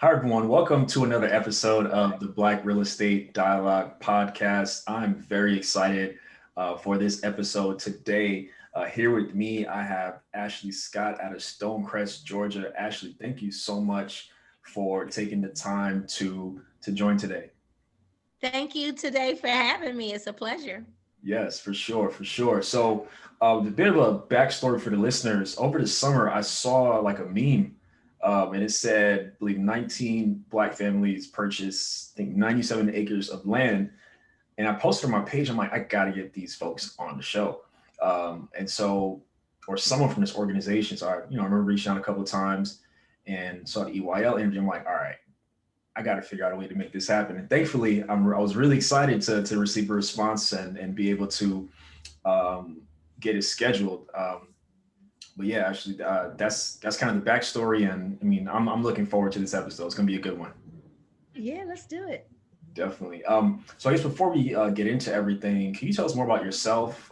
Hi, everyone. Welcome to another episode of the Black Real Estate Dialogue podcast. I'm very excited for this episode today. Here with me, I have Ashley Scott out of Stonecrest, Georgia. Ashley, thank you so much for taking the time to join today. Thank you today for having me. It's a pleasure. Yes, for sure, for sure. So, a bit of a backstory for the listeners. Over the summer, I saw like a meme, and it said, I believe 19 Black families purchased, I think, 97 acres of land. And I posted on my page. I'm like, I gotta get these folks on the show. And so, or someone from this organization. So I remember reaching out a couple of times and saw the EYL interview. I'm like, all right, I got to figure out a way to make this happen. And thankfully, I was really excited to receive a response and be able to get it scheduled. But yeah, actually, that's kind of the backstory. And I mean, I'm looking forward to this episode. It's gonna be a good one. Yeah, let's do it. Definitely. So I guess before we get into everything, can you tell us more about yourself,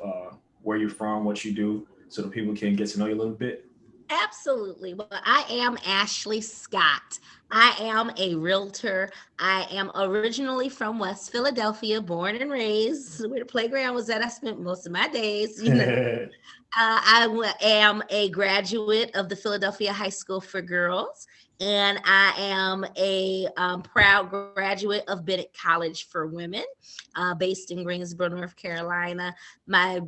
where you're from, what you do, so that people can get to know you a little bit? Absolutely. Well, I am Ashley Scott. I am a realtor. I am originally from West Philadelphia, born and raised where the playground was at. I spent most of my days, am a graduate of the Philadelphia High School for Girls, and I am a proud graduate of Bennett College for Women, based in Greensboro, North Carolina. My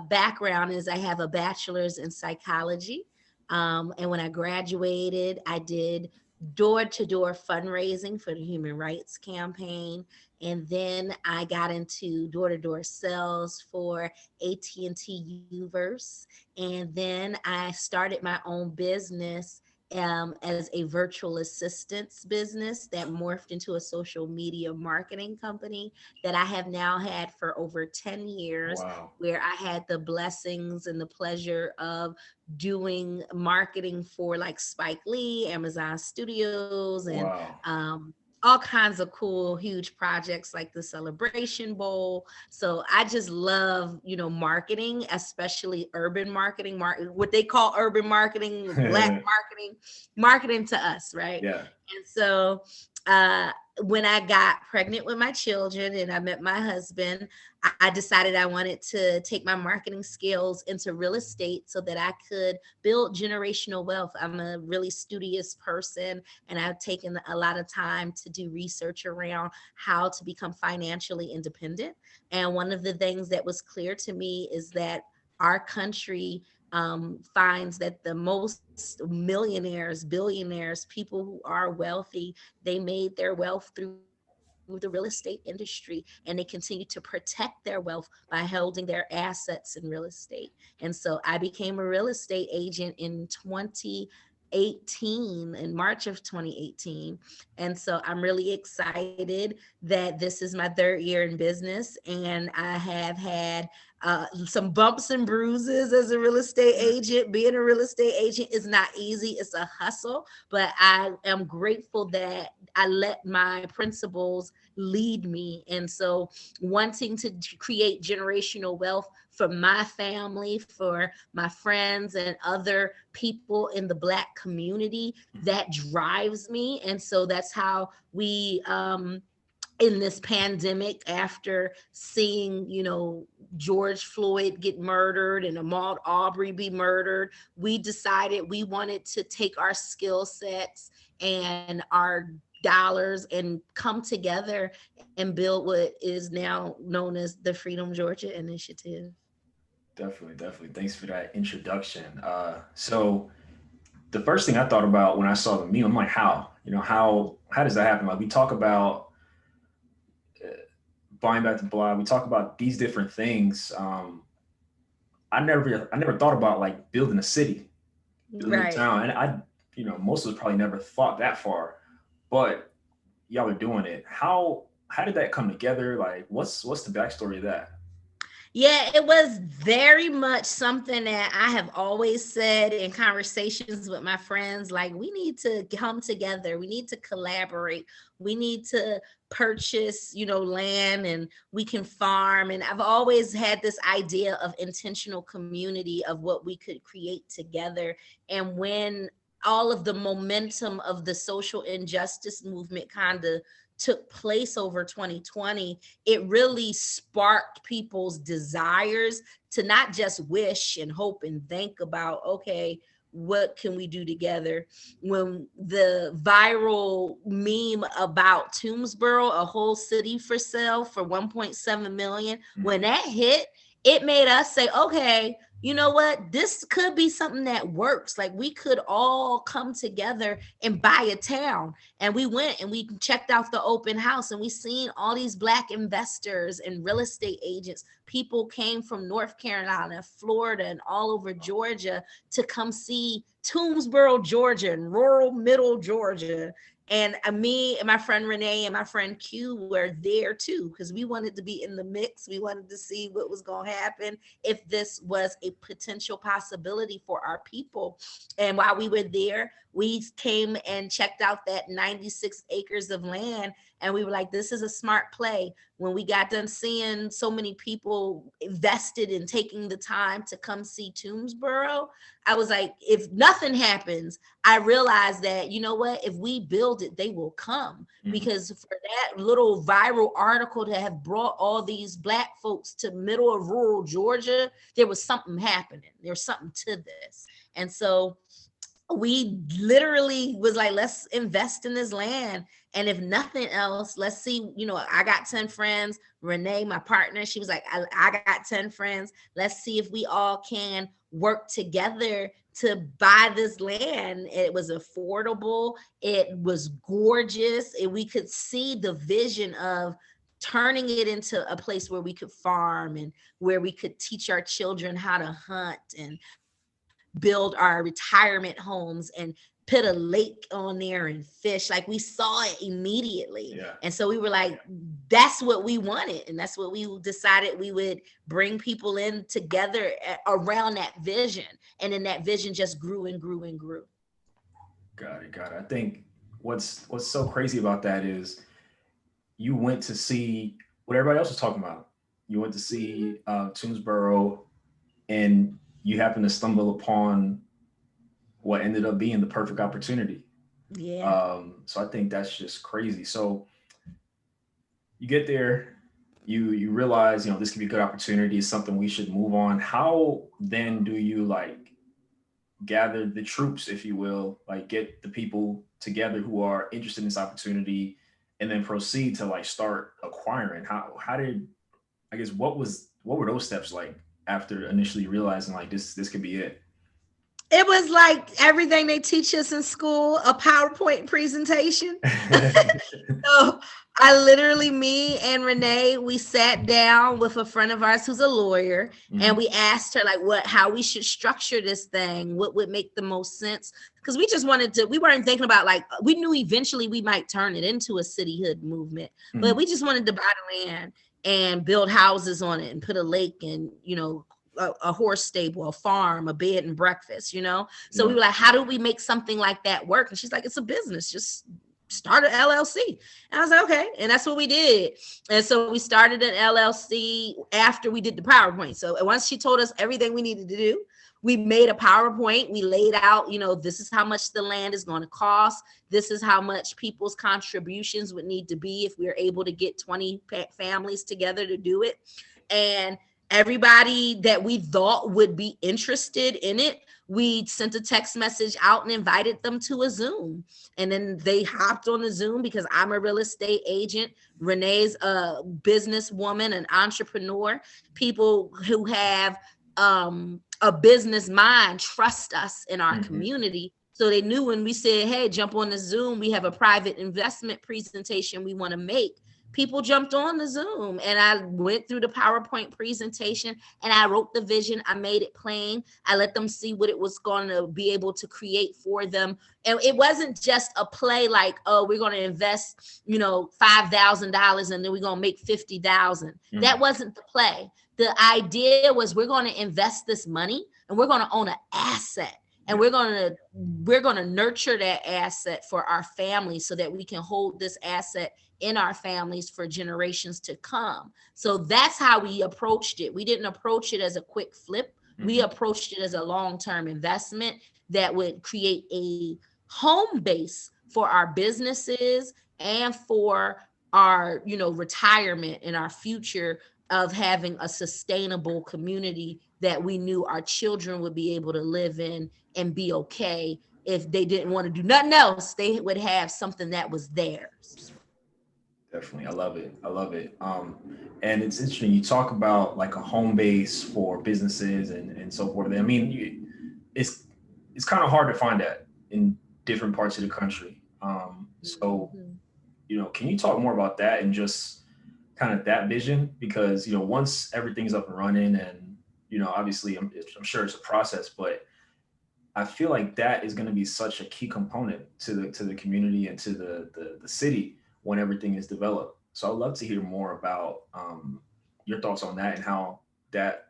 background is I have a bachelor's in psychology. And when I graduated, I did door to door fundraising for the Human Rights Campaign. And then I got into door to door sales for AT&T Uverse. And then I started my own business as a virtual assistance business that morphed into a social media marketing company that I have now had for over 10 years, Wow. where I had the blessings and the pleasure of doing marketing for like Spike Lee, Amazon Studios, and Wow. all kinds of cool, huge projects like the Celebration Bowl. So I just love, marketing, especially urban marketing, what they call urban marketing, black marketing, marketing to us, right? Yeah. And so uh, when I got pregnant with my children and I met my husband, I decided I wanted to take my marketing skills into real estate so that I could build generational wealth. I'm a really studious person, and I've taken a lot of time to do research around how to become financially independent. And one of the things that was clear to me is that our country finds that the most millionaires, billionaires, people who are wealthy, they made their wealth through the real estate industry, and they continue to protect their wealth by holding their assets in real estate. And so I became a real estate agent in 2018, in March of 2018. And so I'm really excited that this is my third year in business, and I have had some bumps and bruises as a real estate Yeah. agent. Being a real estate agent is not easy, it's a hustle, but I am grateful that I let my principles lead me. And so, wanting to create generational wealth for my family, for my friends, and other people in the Black community, that drives me. And so, that's how we, in this pandemic, after seeing George Floyd get murdered and Ahmaud Arbery be murdered, we decided we wanted to take our skill sets and our dollars and come together and build what is now known as the Freedom Georgia Initiative. Definitely, definitely. Thanks for that introduction. So the first thing I thought about when I saw the meme, I'm like, how? How does that happen? Like we talk about buying back the block, we talk about these different things. I never thought about like building a city, building a Right. town, and most of us probably never thought that far, but y'all are doing it. How did that come together? Like, what's the backstory of that? Yeah, it was very much something that I have always said in conversations with my friends. Like, we need to come together, we need to collaborate, we need to purchase, land, and we can farm. And I've always had this idea of intentional community, of what we could create together. And when all of the momentum of the social injustice movement kind of took place over 2020, it really sparked people's desires to not just wish and hope and think about, okay, what can we do together? When the viral meme about Toomsboro, a whole city for sale for 1.7 million, when that hit, it made us say, okay, you know what? This could be something that works. Like we could all come together and buy a town. And we went and we checked out the open house and we seen all these Black investors and real estate agents. People came from North Carolina, Florida, and all over Georgia to come see Toomsboro, Georgia, and rural middle Georgia. And me and my friend Renee and my friend Q were there too, because we wanted to be in the mix. We wanted to see what was going to happen if this was a potential possibility for our people. And while we were there, we came and checked out that 96 acres of land. And we were like, this is a smart play. When we got done seeing so many people invested in taking the time to come see Toomsboro, I was like, if nothing happens, I realized that, you know what, if we build it, they will come. Because for that little viral article to have brought all these Black folks to middle of rural Georgia, there was something happening. There's something to this. And so we literally was like, let's invest in this land. And if nothing else, let's see, you know, I got 10 friends. Renee, my partner, she was like, I got 10 friends. Let's see if we all can work together to buy this land. It was affordable. It was gorgeous. And we could see the vision of turning it into a place where we could farm and where we could teach our children how to hunt and build our retirement homes and put a lake on there and fish. Like we saw it immediately. Yeah. And so we were like, that's what we wanted. And that's what we decided we would bring people in together around that vision. And then that vision just grew and grew and grew. Got it. Got it. I think what's so crazy about that is you went to see what everybody else was talking about. You went to see Toomsboro, and you happened to stumble upon what ended up being the perfect opportunity. Yeah. So I think that's just crazy. So you get there, you realize, you know, this could be a good opportunity, something we should move on. How then do you like gather the troops, if you will, like get the people together who are interested in this opportunity, and then proceed to like start acquiring? How did, I guess, what were those steps like after initially realizing like this could be it? It was like everything they teach us in school, a PowerPoint presentation. So I literally, me and Renee, we sat down with a friend of ours who's a lawyer, and we asked her like how we should structure this thing, what would make the most sense. Because we just wanted to, we weren't thinking about like, we knew eventually we might turn it into a cityhood movement, but we just wanted to buy the land and build houses on it and put a lake and, you know, a horse stable, a farm, a bed and breakfast, you know? So we were like, how do we make something like that work? And she's like, it's a business, just start an LLC. And I was like, okay. And that's what we did. And so we started an LLC after we did the PowerPoint. So once she told us everything we needed to do, we made a PowerPoint. We laid out, you know, this is how much the land is going to cost. This is how much people's contributions would need to be if we were able to get 20 families together to do it. And everybody that we thought would be interested in it, we sent a text message out and invited them to a Zoom. And then they hopped on the Zoom because I'm a real estate agent. Renee's a businesswoman, an entrepreneur. People who have a business mind trust us in our community. So they knew when we said, hey, jump on the Zoom, we have a private investment presentation we want to make. People jumped on the Zoom, and I went through the PowerPoint presentation and I wrote the vision. I made it plain. I let them see what it was going to be able to create for them. And it wasn't just a play like, oh, we're going to invest, you know, $5,000 and then we're going to make 50,000. That wasn't the play. The idea was we're going to invest this money and we're going to own an asset. And we're going to nurture that asset for our families so that we can hold this asset in our families for generations to come. So that's how we approached it. We didn't approach it as a quick flip. We approached it as a long-term investment. that would create a home base for our businesses and for our, retirement and our future of having a sustainable community that we knew our children would be able to live in and be okay. If they didn't want to do nothing else, they would have something that was theirs. Definitely. I love it. I love it. And it's interesting. You talk about like a home base for businesses and so forth. I mean, it's it's kind of hard to find that in different parts of the country. So, Mhm. can you talk more about that and just kind of that vision? Because, once everything's up and running and, obviously I'm sure it's a process, but I feel like that is going to be such a key component to the community and to the city when everything is developed. So I'd love to hear more about your thoughts on that and how that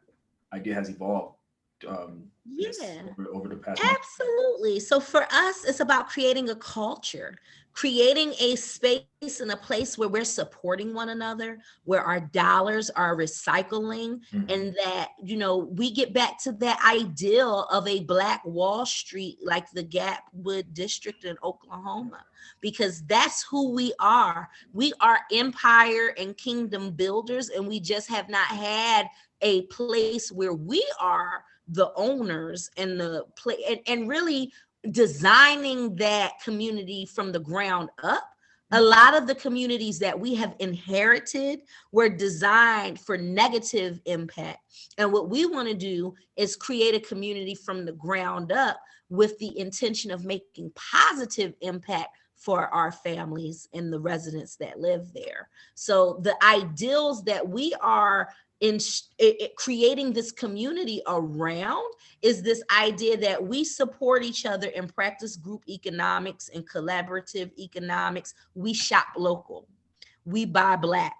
idea has evolved just Yeah. over the past month. Absolutely. So for us, it's about creating a culture, creating a space and a place where we're supporting one another, where our dollars are recycling, Hmm. and that, we get back to that ideal of a Black Wall Street like the Gapwood District in Oklahoma, because that's who we are. We are empire and kingdom builders, and we just have not had a place where we are the owners and the play, and really designing that community from the ground up. A lot of the communities that we have inherited were designed for negative impact, and what we want to do is create a community from the ground up with the intention of making positive impact for our families and the residents that live there. So the ideals that we are in creating this community around is this idea that we support each other and practice group economics and collaborative economics. We shop local, we buy Black,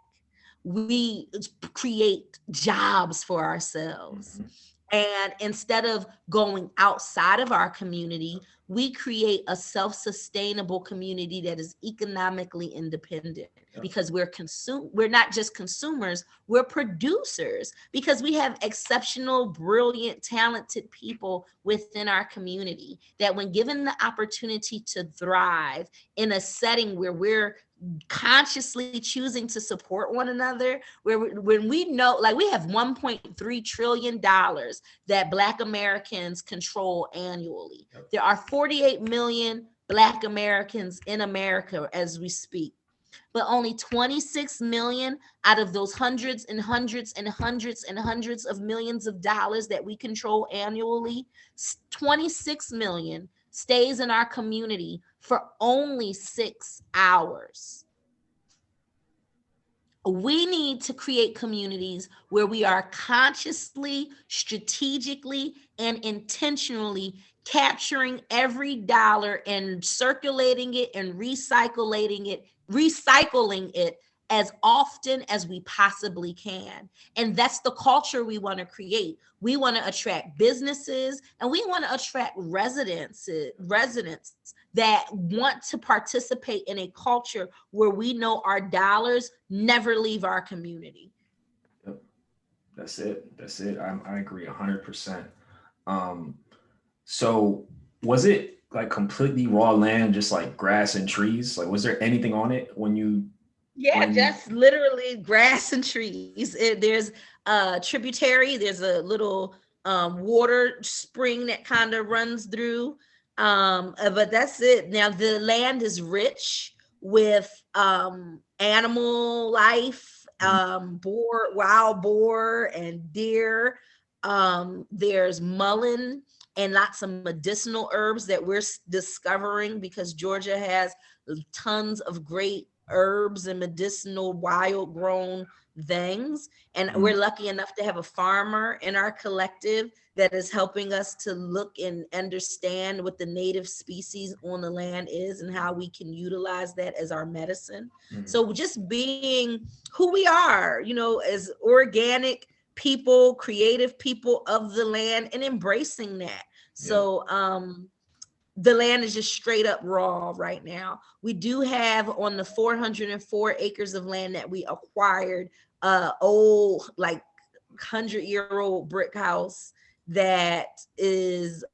we create jobs for ourselves. Hmm. And instead of going outside of our community, we create a self-sustainable community that is economically independent, Yep. because we're not just consumers, we're producers, because we have exceptional, brilliant, talented people within our community that when given the opportunity to thrive in a setting where we're consciously choosing to support one another, when we know, like, we have 1.3 trillion dollars that Black Americans control annually. Yep. There are 48 million Black Americans in America as we speak, but only 26 million out of those hundreds and hundreds and hundreds and hundreds of millions of dollars that we control annually, 26 million stays in our community for only 6 hours. We need to create communities where we are consciously, strategically, and intentionally capturing every dollar and circulating it and recycling it as often as we possibly can. And that's the culture we want to create. We want to attract businesses, and we want to attract residents that want to participate in a culture where we know our dollars never leave our community. Yep. That's it. That's it. I agree 100%. Um, so was it like completely raw land, just like grass and trees? Like, was there anything on it Yeah, when just literally grass and trees. There's a tributary, there's a little water spring that kind of runs through. But that's it. Now, the land is rich with animal life, Mhm. wild boar and deer. There's mullein and lots of medicinal herbs that we're discovering, because Georgia has tons of great herbs and medicinal wild grown things. And we're Mhm. lucky enough to have a farmer in our collective that is helping us to look and understand what the native species on the land is and how we can utilize that as our medicine. Mhm. So just being who we are, as organic people, creative people of the land, and embracing that. Yeah. So the land is just straight up raw right now. We do have on the 404 acres of land that we acquired old, like 100-year-old brick house that is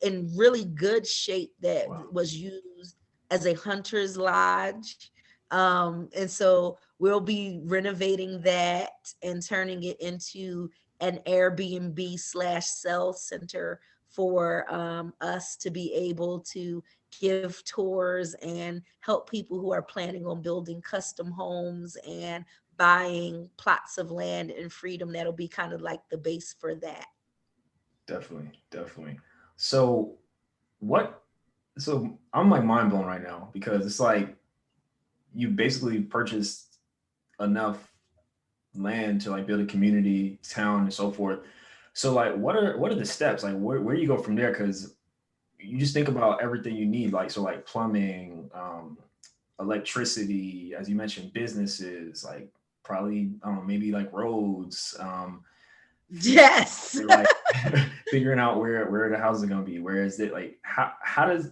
in really good shape that Wow. was used as a hunter's lodge. And so we'll be renovating that and turning it into an Airbnb slash sell center for us to be able to give tours and help people who are planning on building custom homes and buying plots of land in Freedom. That'll be kind of like the base for that. Definitely, definitely. So what? So I'm like mind blown right now because it's like you basically purchased enough land to like build a community, town, and so forth. So like, what are the steps? Like, where do you go from there? Because you just think about everything you need, like so, like plumbing, electricity, as you mentioned, businesses, like probably I don't know, maybe like roads, Yes. like figuring out where the house is gonna be. Where is it? Like, how does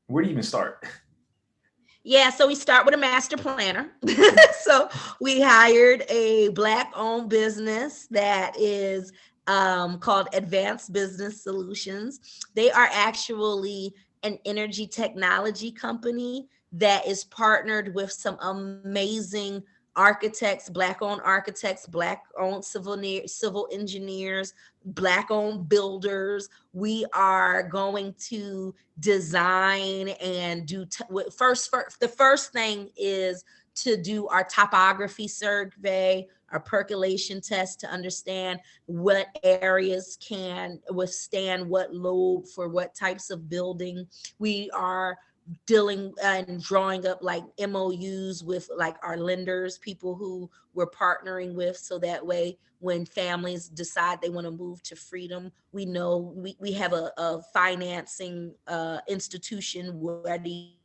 where do you even start? Yeah, so we start with a master planner. So we hired a Black owned business that is called Advanced Business Solutions. They are actually an energy technology company that is partnered with some amazing architects, Black owned civil engineers, Black owned builders. We are going to design and do the first thing is to do our topography survey, our percolation test to understand what areas can withstand what load for what types of building. We are dealing and drawing up like MOUs with like our lenders, people who we're partnering with, so that way when families decide they want to move to Freedom, we know we have a financing institution ready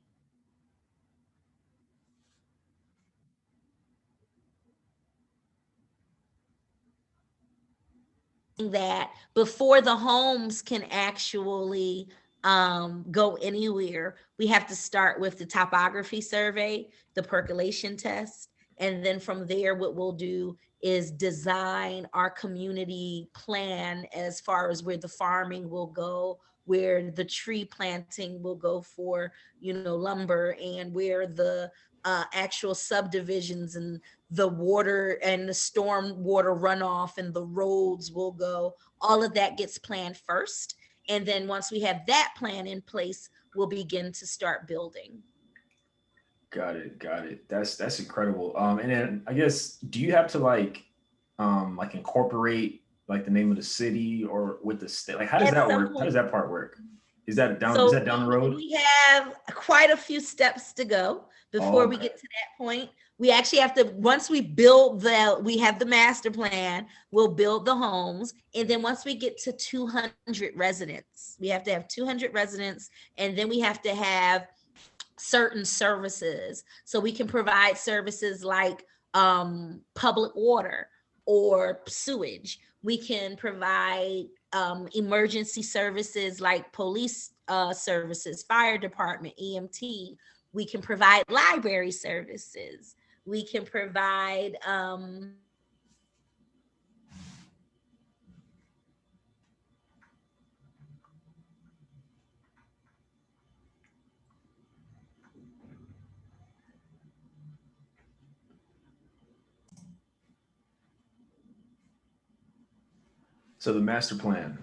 to go. That before the homes can actually go anywhere, we have to start with the topography survey, the percolation test, and then from there, what we'll do is design our community plan as far as where the farming will go, where the tree planting will go for, lumber, and where the actual subdivisions and the water and the storm water runoff and the roads will go. All of that gets planned first. And then once we have that plan in place, we'll begin to start building. Got it, got it. That's incredible. And then I guess do you have to like incorporate like the name of the city or with the state? Like, how does At that some work? How point, does that part work? Is so that down the road? we have quite a few steps to go Oh, before we okay. get to that point. We actually have to, once we have the master plan, we'll build the homes. And then once we get to 200 residents, we have to have 200 residents. And then we have to have certain services. So we can provide services like public water or sewage. We can provide emergency services like police services, fire department, EMT. We can provide library services. We can provide So the master plan.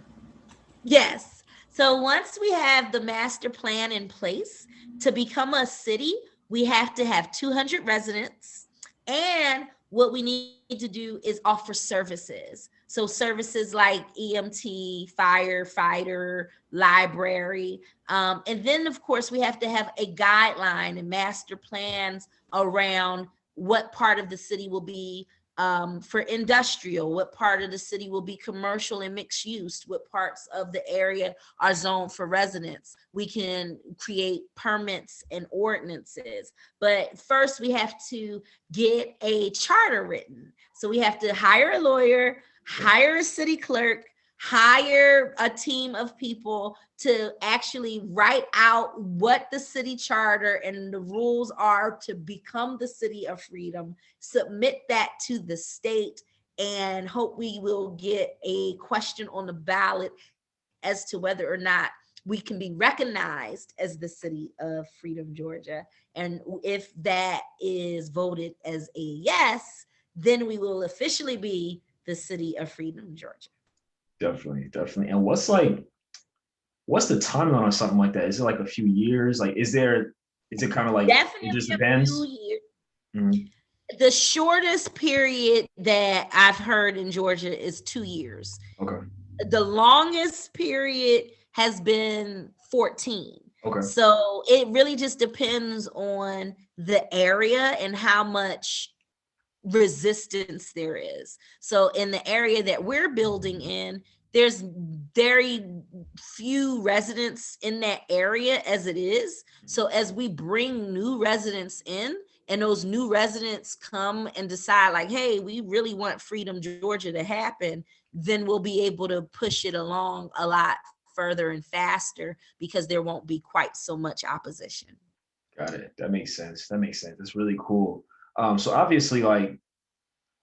Yes. So once we have the master plan in place, to become a city, we have to have 200 residents. And what we need to do is offer services. So services like EMT, firefighter, library. And then, of course, we have to have a guideline and master plans around what part of the city will be for industrial, what part of the city will be commercial and mixed use, what parts of the area are zoned for residents. We can create permits and ordinances. But first, we have to get a charter written. So we have to hire a lawyer, Yeah. hire a city clerk, hire a team of people to actually write out what the city charter and the rules are to become the city of Freedom, submit that to the state, and hope we will get a question on the ballot as to whether or not we can be recognized as the city of Freedom, Georgia. And if that is voted as a yes, then we will officially be the city of Freedom, Georgia. Definitely, definitely. And what's the timeline on something like that? Is it like a few years? Like, is it kind of like it just Definitely a few depends? years. Mhm. The shortest period that I've heard in Georgia is 2 years. Okay. The longest period has been 14. Okay. So it really just depends on the area and how much resistance there is. So in the area that we're building in, there's very few residents in that area as it is. So as we bring new residents in, and those new residents come and decide like, hey, we really want Freedom Georgia to happen, then we'll be able to push it along a lot further and faster because there won't be quite so much opposition. Got it. That makes sense. That makes sense. That's really cool. So obviously, like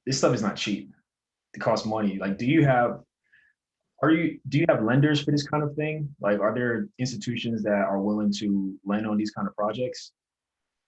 this stuff is not cheap. It costs money. Like, do you have lenders for this kind of thing? Like, are there institutions that are willing to lend on these kind of projects?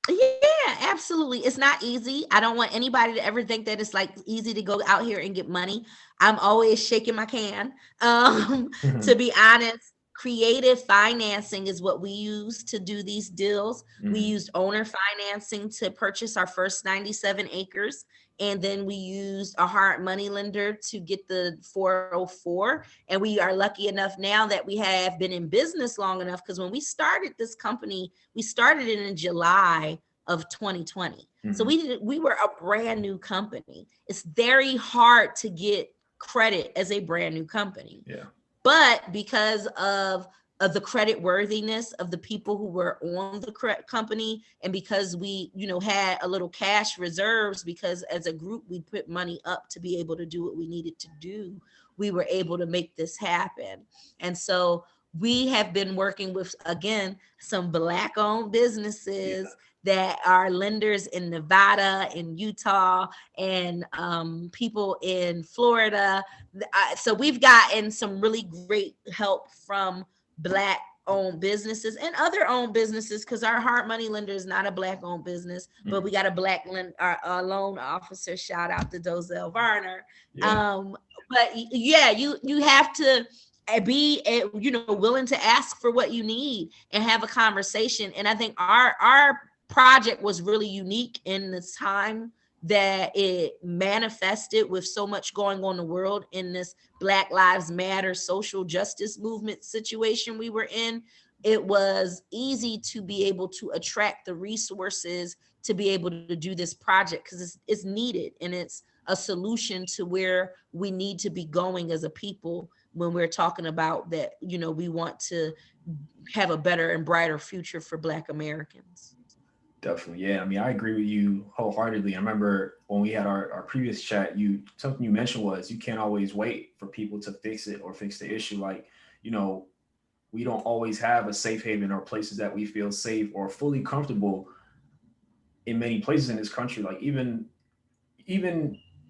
Yeah, absolutely. It's not easy. I don't want anybody to ever think that it's like easy to go out here and get money. I'm always shaking my can. To Mhm. be honest, creative financing is what we use to do these deals. We Mhm. used owner financing to purchase our first 97 acres. And then we used a hard money lender to get the 404. And we are lucky enough now that we have been in business long enough because when we started this company, we started it in July of 2020. So Mhm. we were a brand new company. It's very hard to get credit as a brand new company. Yeah. But because of the credit worthiness of the people who were on the company, and because we had a little cash reserves, because as a group we put money up to be able to do what we needed to do, we were able to make this happen. And so we have been working with, again, some black owned Yeah. businesses that are lenders in Nevada, in Utah, and people in Florida. So we've gotten some really great help from black owned businesses and other owned businesses, because our hard money lender is not a black owned business, but we Mhm. got a black our loan officer. Shout out to Dozell Varner. Yeah. um but yeah, you have to be willing to ask for what you need and have a conversation. And I think our project was really unique in the time that it manifested, with so much going on in the world in this Black Lives Matter social justice movement situation we were in. It was easy to be able to attract the resources to be able to do this project, because it's needed, and it's a solution to where we need to be going as a people when we're talking about that. We want to have a better and brighter future for Black Americans. Definitely. Yeah. I mean, I agree with you wholeheartedly. I remember when we had our previous chat, something you mentioned was you can't always wait for people to fix it or fix the issue. Like, you know, we don't always have a safe haven or places that we feel safe or fully comfortable in many places in this country. Like even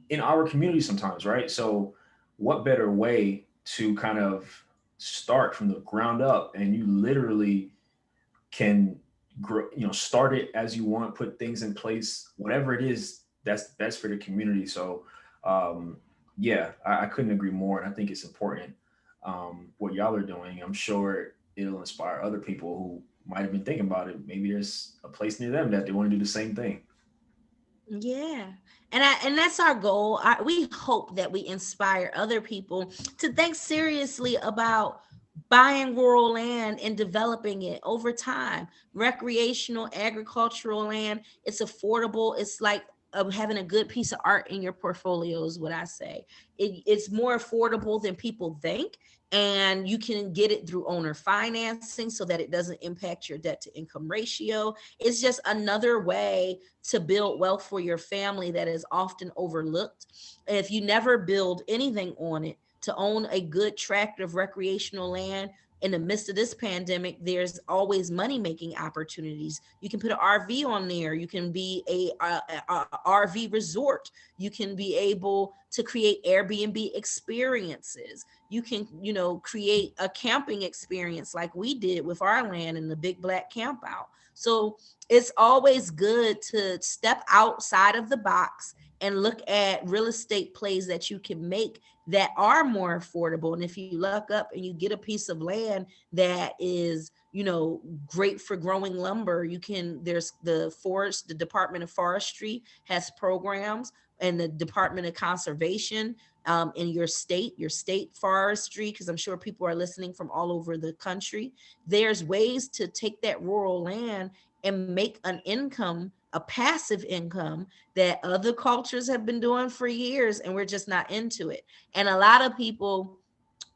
in our community sometimes, right? So what better way to kind of start from the ground up, and you literally can grow, start it as you want, put things in place, whatever it is that's best for the community. So yeah, I couldn't agree more, and I think it's important what y'all are doing. I'm sure it'll inspire other people who might have been thinking about it. Maybe there's a place near them that they want to do the same thing. Yeah. And that's our goal. We hope that we inspire other people to think seriously about buying rural land and developing it over time. Recreational agricultural land, it's affordable. It's like having a good piece of art in your portfolio is what I say. It's more affordable than people think, and you can get it through owner financing so that it doesn't impact your debt to income ratio. It's just another way to build wealth for your family that is often overlooked. If you never build anything on it, to own a good tract of recreational land in the midst of this pandemic, there's always money making opportunities. You can put an RV on there. You can be a RV resort. You can be able to create Airbnb experiences. You can, create a camping experience like we did with our land in the big black camp out. So it's always good to step outside of the box and look at real estate plays that you can make that are more affordable. And if you luck up and you get a piece of land that is, great for growing lumber, there's the Department of Forestry has programs, and the Department of Conservation in your state forestry, because I'm sure people are listening from all over the country. There's ways to take that rural land and make an income, a passive income that other cultures have been doing for years, and we're just not into it. And a lot of people,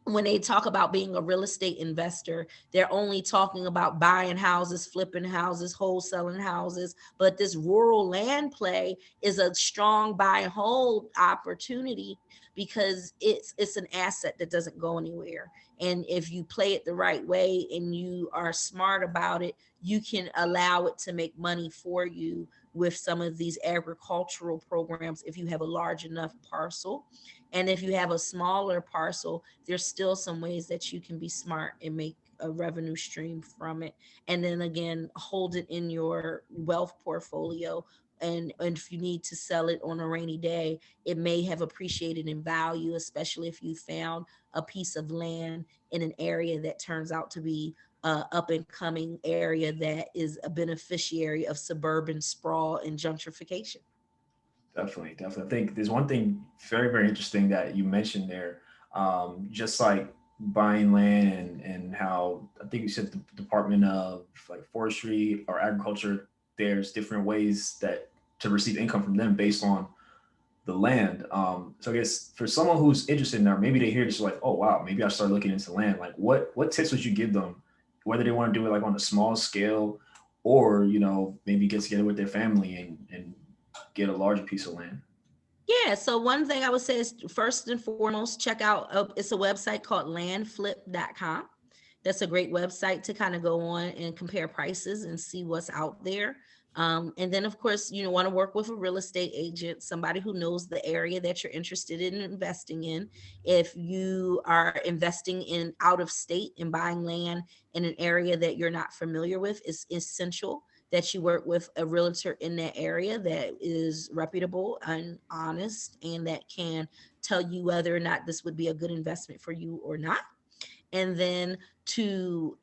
when they talk about being a real estate investor, they're only talking about buying houses, flipping houses, wholesaling houses. But this rural land play is a strong buy and hold opportunity, because it's an asset that doesn't go anywhere. And if you play it the right way and you are smart about it, you can allow it to make money for you with some of these agricultural programs if you have a large enough parcel. And if you have a smaller parcel, there's still some ways that you can be smart and make a revenue stream from it. And then again, hold it in your wealth portfolio. And if you need to sell it on a rainy day, it may have appreciated in value, especially if you found a piece of land in an area that turns out to be up and coming area that is a beneficiary of suburban sprawl and gentrification. Definitely, definitely. I think there's one thing very, very interesting that you mentioned there. Just like buying land and how I think you said the Department of like Forestry or Agriculture, there's different ways that to receive income from them based on the land. So I guess for someone who's interested in that, maybe they hear this like, oh wow, maybe I start looking into land. Like what tips would you give them, whether they want to do it like on a small scale or maybe get together with their family and get a larger piece of land? Yeah. So one thing I would say is, first and foremost, check out, it's a website called landflip.com. That's a great website to kind of go on and compare prices and see what's out there. And then, of course, you want to work with a real estate agent, somebody who knows the area that you're interested in investing in. If you are investing in out of state and buying land in an area that you're not familiar with, it's essential that you work with a realtor in that area that is reputable and honest, and that can tell you whether or not this would be a good investment for you or not. And then to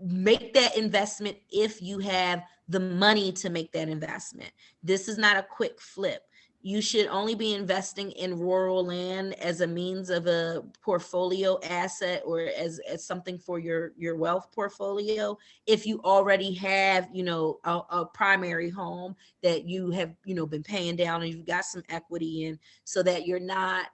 make that investment if you have the money to make that investment. This is not a quick flip. You should only be investing in rural land as a means of a portfolio asset, or as something for your wealth portfolio, if you already have a primary home that you have been paying down and you've got some equity in, so that you're not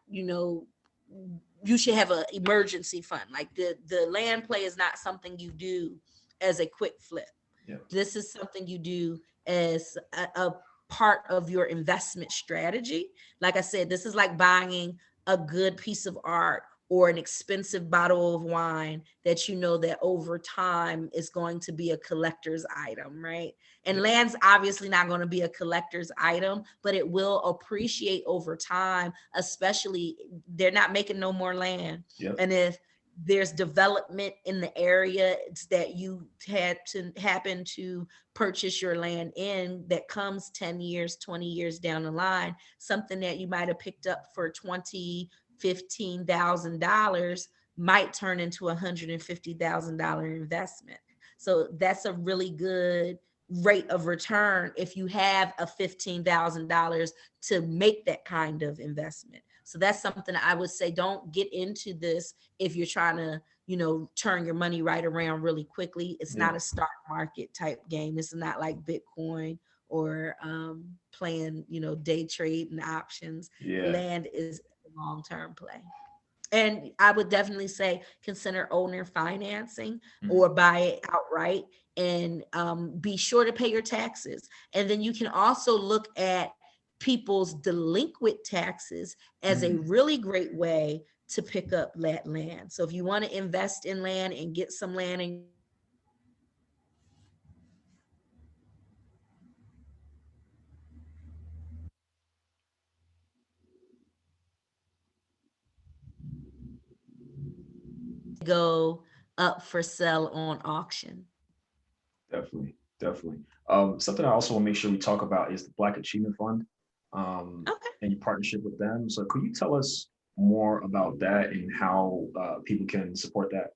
you should have an emergency fund. Like the land play is not something you do as a quick flip. Yeah. This is something you do as a part of your investment strategy. Like I said, this is like buying a good piece of art or an expensive bottle of wine that that over time is going to be a collector's item, right? And Yeah. land's obviously not going to be a collector's item, but it will appreciate over time, especially they're not making no more land. Yep. And if there's development in the area that you had to happen to purchase your land in that comes 10 years, 20 years down the line, something that you might have picked up for $15,000 might turn into $150,000 investment. So that's a really good rate of return if you have a $15,000 to make that kind of investment. So that's something I would say, don't get into this if you're trying to, turn your money right around really quickly. It's Yeah. not a stock market type game. It's not like Bitcoin or playing, day trade and options. Yeah. Land is a long-term play. And I would definitely say consider owner financing Mhm. or buy it outright, and be sure to pay your taxes. And then you can also look at people's delinquent taxes as a Mhm. really great way to pick up that land. So if you want to invest in land and get some land in your community, go up for sale on auction. Definitely, definitely. Something I also want to make sure we talk about is the Black Achievement Fund, Okay. and your partnership with them. So, could you tell us more about that and how people can support that?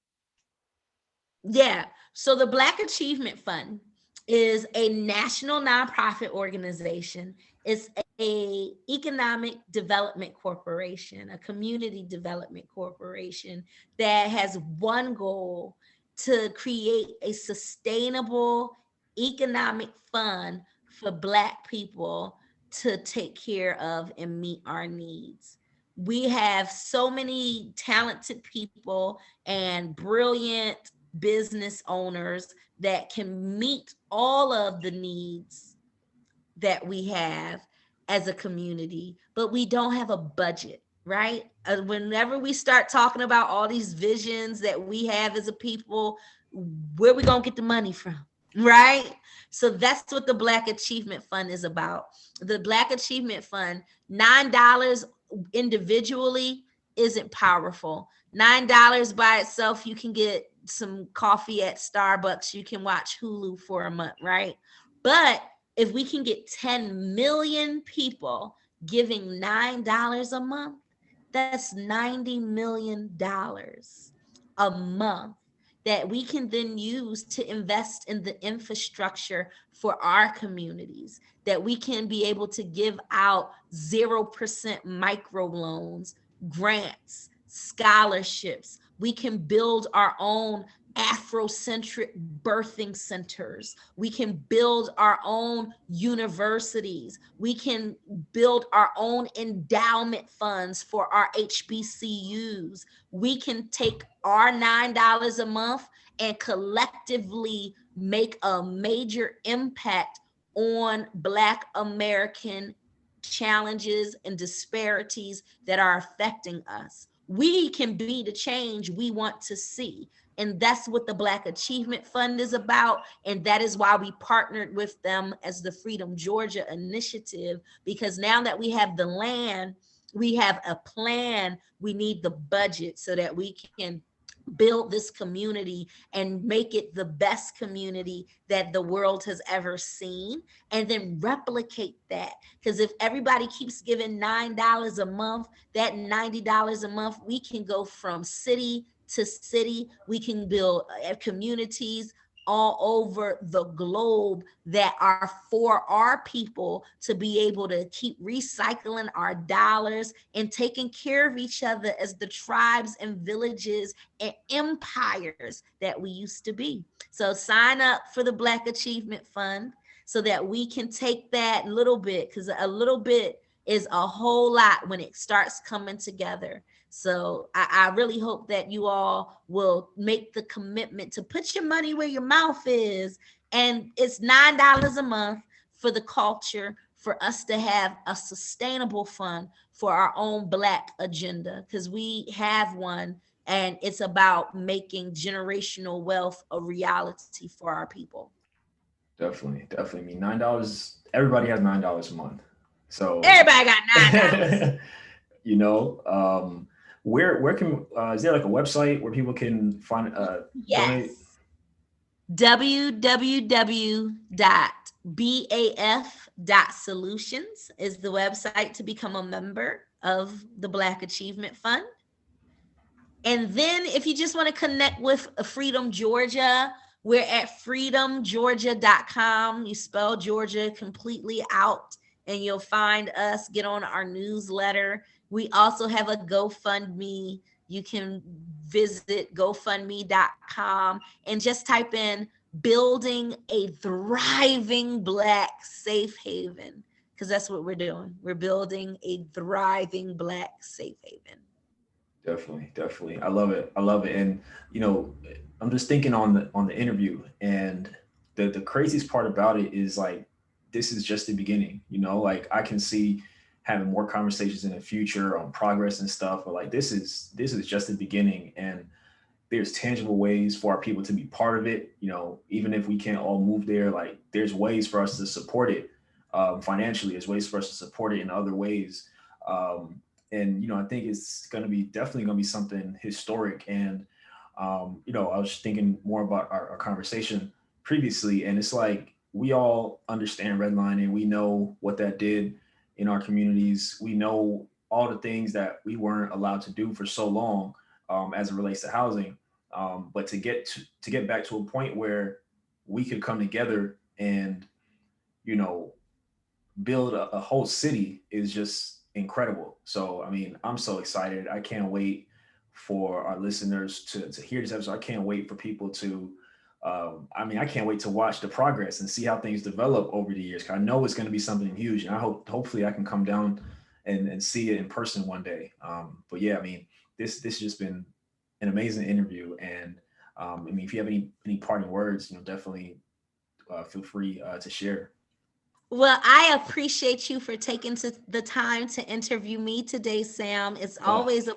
Yeah. So the Black Achievement Fund is a national nonprofit organization. It's a economic development corporation, a community development corporation that has one goal: to create a sustainable economic fund for Black people to take care of and meet our needs. We have so many talented people and brilliant business owners that can meet all of the needs that we have as a community, but we don't have a budget, right? Whenever we start talking about all these visions that we have as a people, where we gonna get the money from? Right? So that's what the Black Achievement Fund is about. The Black Achievement Fund, $9 individually isn't powerful. $9 by itself, you can get some coffee at Starbucks, you can watch Hulu for a month, right? But if we can get 10 million people giving $9 a month, that's $90 million a month that we can then use to invest in the infrastructure for our communities, that we can be able to give out 0% microloans, grants, scholarships. We can build our own Afrocentric birthing centers. We can build our own universities. We can build our own endowment funds for our HBCUs. We can take our $9 a month and collectively make a major impact on Black American challenges and disparities that are affecting us. We can be the change we want to see. And that's what the Black Achievement Fund is about. And that is why we partnered with them as the Freedom Georgia Initiative, because now that we have the land, we have a plan, we need the budget so that we can build this community and make it the best community that the world has ever seen, and then replicate that. Because if everybody keeps giving $9 a month, that $90 a month, we can go from city to city. We can build communities all over the globe that are for our people to be able to keep recycling our dollars and taking care of each other as the tribes and villages and empires that we used to be. So sign up for the Black Achievement Fund so that we can take that little bit, because a little bit is a whole lot when it starts coming together. So I really hope that you all will make the commitment to put your money where your mouth is. And it's $9 a month for the culture, for us to have a sustainable fund for our own Black agenda, because we have one, and it's about making generational wealth a reality for our people. Definitely, definitely. I mean, $9. Everybody has $9 a month, so Everybody got $9. where can is there like a website where people can find donate? Yes. www.baf.solutions is the website to become a member of the Black Achievement Fund. And then if you just want to connect with Freedom Georgia, we're at freedomgeorgia.com. You spell Georgia completely out and you'll find us. Get on our newsletter. We also have a GoFundMe. You can visit gofundme.com and just type in building a thriving Black safe haven, because that's what we're doing. We're building a thriving Black safe haven. Definitely, definitely. I love it. I love it. And you know, I'm just thinking on the interview, and the craziest part about it is like this is just the beginning. Like I can see having more conversations in the future on progress and stuff. But like this is just the beginning, and there's tangible ways for our people to be part of it. Even if we can't all move there, like there's ways for us to support it financially. There's ways for us to support it in other ways. And I think it's going to be definitely going to be something historic. And I was thinking more about our conversation previously, and it's like we all understand redlining. We know what that did in our communities. We know all the things that we weren't allowed to do for so long as it relates to housing. But to get back to a point where we could come together and you know build a whole city is just incredible. So I mean, I'm so excited. I can't wait for our listeners to hear this episode. I can't wait for people to. I mean, I can't wait to watch the progress and see how things develop over the years. 'Cause I know it's going to be something huge, and hopefully I can come down and see it in person one day. But yeah, I mean, this has just been an amazing interview, and I mean, if you have any parting words, definitely feel free to share. Well, I appreciate you for taking the time to interview me today, Sam. It's Oh, always a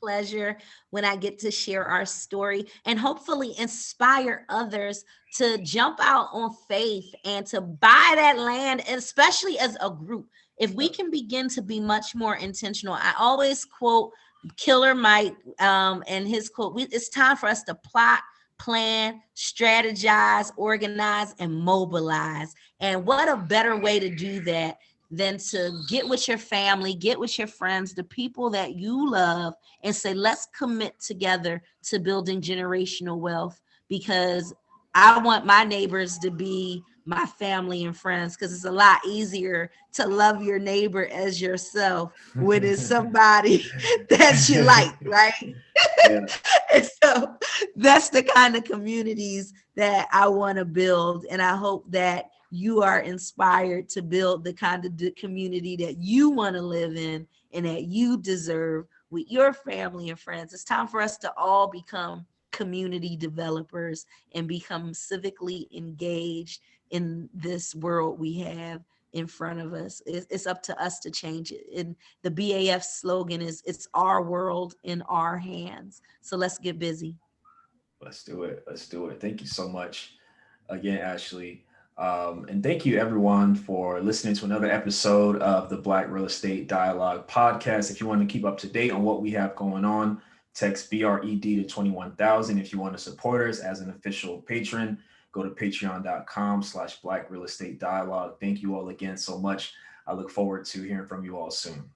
pleasure when I get to share our story and hopefully inspire others to jump out on faith and to buy that land, especially as a group. If we yeah. can begin to be much more intentional, I always quote Killer Mike and his quote, it's time for us to plot, plan, strategize, organize, and mobilize. And what a better way to do that than to get with your family, get with your friends, the people that you love, and say, let's commit together to building generational wealth, because I want my neighbors to be my family and friends, because it's a lot easier to love your neighbor as yourself when it's somebody that you like, right? Yeah, And so that's the kind of communities that I want to build. And I hope that you are inspired to build the kind of community that you want to live in and that you deserve with your family and friends. It's time for us to all become community developers and become civically engaged in this world we have in front of us. It's up to us to change it. And the BAF slogan is, it's our world in our hands. So let's get busy. let's do it. Let's do it. Thank you so much again, Ashley. And thank you everyone for listening to another episode of the Black Real Estate Dialogue podcast. If you want to keep up to date on what we have going on, text BRED to 21,000. If you want to support us as an official patron, go to patreon.com/Black Real Estate Dialogue. Thank you all again so much. I look forward to hearing from you all soon.